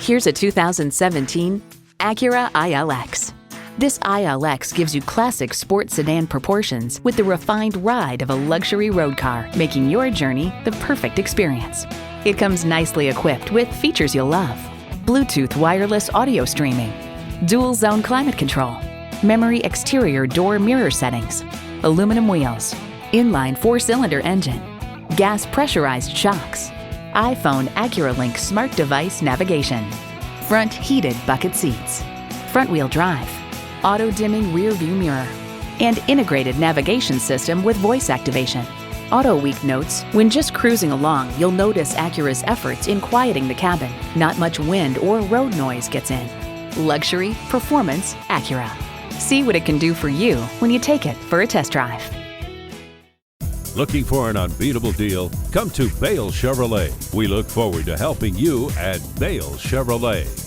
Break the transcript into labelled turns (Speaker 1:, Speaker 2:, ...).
Speaker 1: Here's a 2017 Acura ILX. This ILX gives you classic sports sedan proportions with the refined ride of a luxury road car, making your journey the perfect experience. It comes nicely equipped with features you'll love: Bluetooth wireless audio streaming, dual zone climate control, memory exterior door mirror settings, aluminum wheels, inline 4-cylinder engine, gas pressurized shocks, iPhone Acura Link smart device navigation, front heated bucket seats, front wheel drive, auto dimming rear view mirror, and integrated navigation system with voice activation. Auto Week notes, when just cruising along, you'll notice Acura's efforts in quieting the cabin. Not much wind or road noise gets in. Luxury, performance, Acura. See what it can do for you when you take it for a test drive.
Speaker 2: Looking for an unbeatable deal? Come to Bale Chevrolet. We look forward to helping you at Bale Chevrolet.